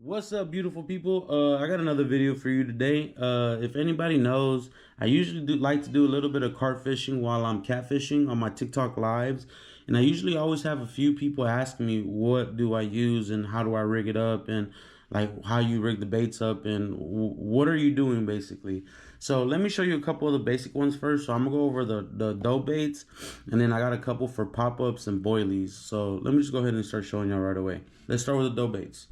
What's up, beautiful people? I got another video for you today. If anybody knows, I usually do like to do a little bit of carp fishing while I'm catfishing on my TikTok lives. And I usually always have a few people asking me what do I use and how do I rig it up and like how you rig the baits up and what are you doing basically. So let me show you a couple of the basic ones first. So I'm gonna go over the dough baits, and then I got a couple for pop-ups and boilies. So let me just go ahead and start showing y'all right away. Let's start with the dough baits.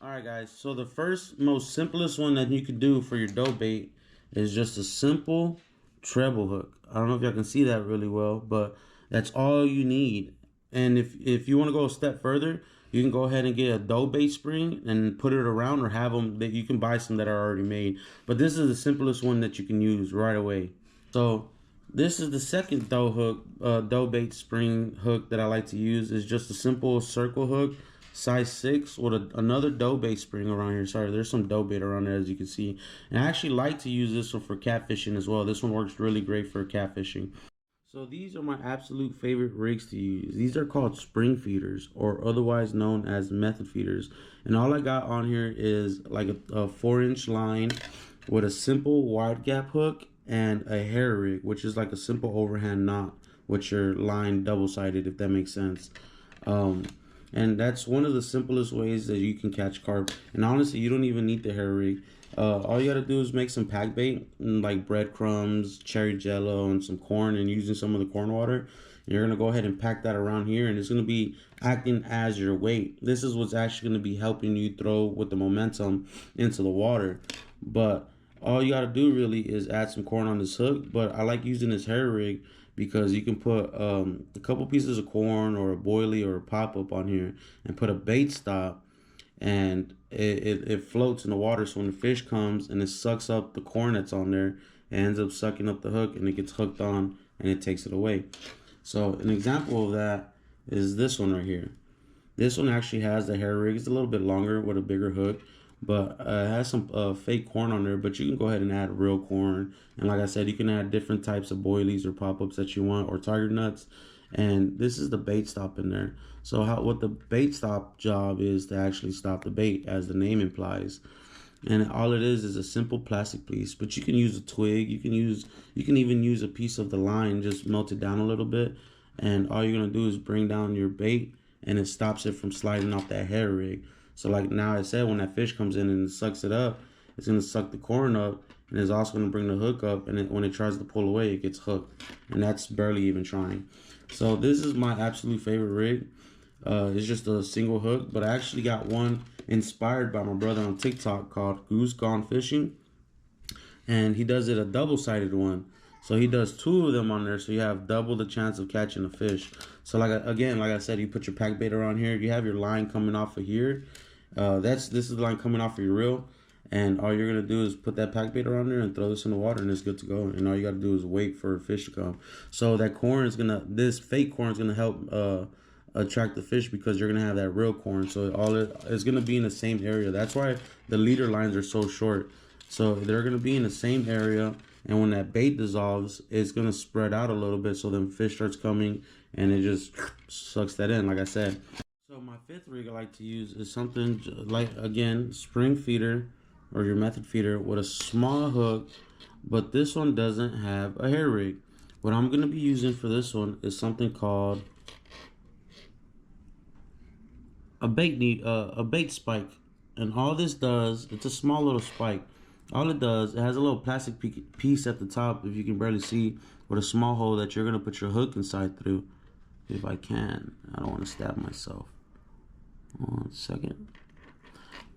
Alright guys, so the first most simplest one that you could do for your dough bait is just a simple treble hook. I don't know if y'all can see that really well, but that's all you need. And if you want to go a step further, you can go ahead and get a dough bait spring and put it around, or have them that you can buy some that are already made. But this is the simplest one that you can use right away. So this is the second dough bait spring hook that I like to use. Is just a simple circle hook, size 6, with another dough bait spring around here. Sorry, there's some dough bait around there, as you can see. And I actually like to use this one for catfishing as well. This one works really great for catfishing. So these are my absolute favorite rigs to use. These are called spring feeders, or otherwise known as method feeders. And all I got on here is like a 4-inch line with a simple wide gap hook and a hair rig, which is like a simple overhand knot with your line double-sided, if that makes sense. And that's one of the simplest ways that you can catch carp. And honestly, you don't even need the hair rig. All you gotta do is make some pack bait, like breadcrumbs, cherry jello, and some corn, and using some of the corn water. You're gonna go ahead and pack that around here, and it's gonna be acting as your weight. This is what's actually gonna be helping you throw with the momentum into the water. But all you gotta do really is add some corn on this hook. But I like using this hair rig because you can put a couple pieces of corn or a boilie or a pop-up on here and put a bait stop, and it floats in the water. So when the fish comes and it sucks up the corn that's on there, it ends up sucking up the hook, and it gets hooked on and it takes it away. So an example of that is this one right here. This one actually has the hair rig. It's a little bit longer with a bigger hook, but it has some fake corn on there. But you can go ahead and add real corn. And like I said, you can add different types of boilies or pop-ups that you want, or tiger nuts. And this is the bait stop in there. So what the bait stop job is to actually stop the bait, as the name implies. And all it is a simple plastic piece. But you can use a twig. You can even use a piece of the line, just melt it down a little bit. And all you're gonna do is bring down your bait, and it stops it from sliding off that hair rig. So like now I said, when that fish comes in and sucks it up, it's gonna suck the corn up, and it's also gonna bring the hook up. And when it tries to pull away, it gets hooked, and that's barely even trying. So this is my absolute favorite rig. It's just a single hook, but I actually got one inspired by my brother on TikTok called Goose Gone Fishing, and he does it a double-sided one. So he does 2 of them on there, so you have double the chance of catching a fish. So like I said, you put your pack bait around here. You have your line coming off of here. This is the line coming off of your reel, and all you're gonna do is put that pack bait around there and throw this in the water, and it's good to go. And all you gotta do is wait for a fish to come. So that corn is this fake corn is gonna help attract the fish, because you're gonna have that real corn. So it's gonna be in the same area. That's why the leader lines are so short. So they're gonna be in the same area, and when that bait dissolves, it's gonna spread out a little bit, so then fish starts coming, and it just sucks that in, like I said. So my 5th rig I like to use is something like, again, spring feeder or your method feeder with a small hook, but this one doesn't have a hair rig. What I'm gonna be using for this one is something called a bait spike. And all this does, it's a small little spike. All it does, it has a little plastic piece at the top, if you can barely see, with a small hole that you're gonna put your hook inside through. If I can, I don't want to stab myself. 1 second.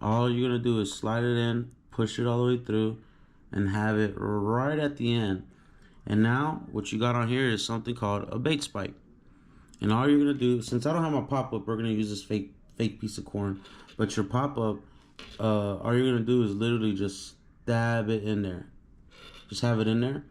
All you're gonna do is slide it in, push it all the way through, and have it right at the end. And now what you got on here is something called a bait spike. And all you're gonna do, since I don't have my pop-up, we're gonna use this fake piece of corn. But your pop-up, all you're gonna do is literally just stab it in there. Just have it in there.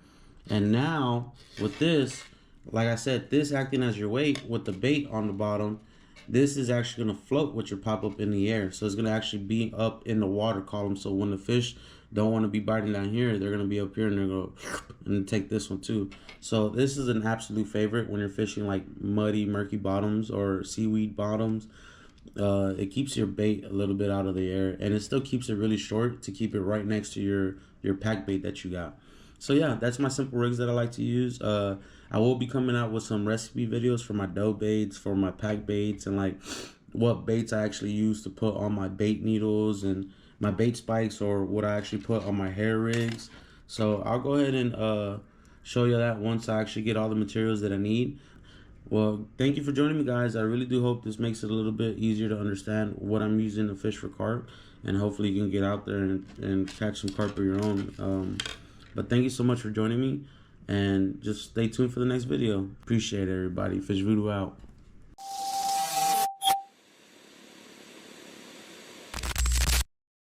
And now with this, like I said, this acting as your weight with the bait on the bottom, this is actually gonna float with your pop-up in the air. So it's gonna actually be up in the water column. So when the fish don't want to be biting down here, they're gonna be up here, and they're gonna and take this one too. So this is an absolute favorite when you're fishing like muddy, murky bottoms or seaweed bottoms. It keeps your bait a little bit out of the air, and it still keeps it really short to keep it right next to your pack bait that you got. So yeah, that's my simple rigs that I like to use. I will be coming out with some recipe videos for my dough baits, for my pack baits, and like what baits I actually use to put on my bait needles and my bait spikes, or what I actually put on my hair rigs. So I'll go ahead and show you that once I actually get all the materials that I need. Well, thank you for joining me, guys. I really do hope this makes it a little bit easier to understand what I'm using to fish for carp, and hopefully you can get out there and catch some carp of your own. But thank you so much for joining me, and just stay tuned for the next video. Appreciate it, everybody. Fish Voodoo out.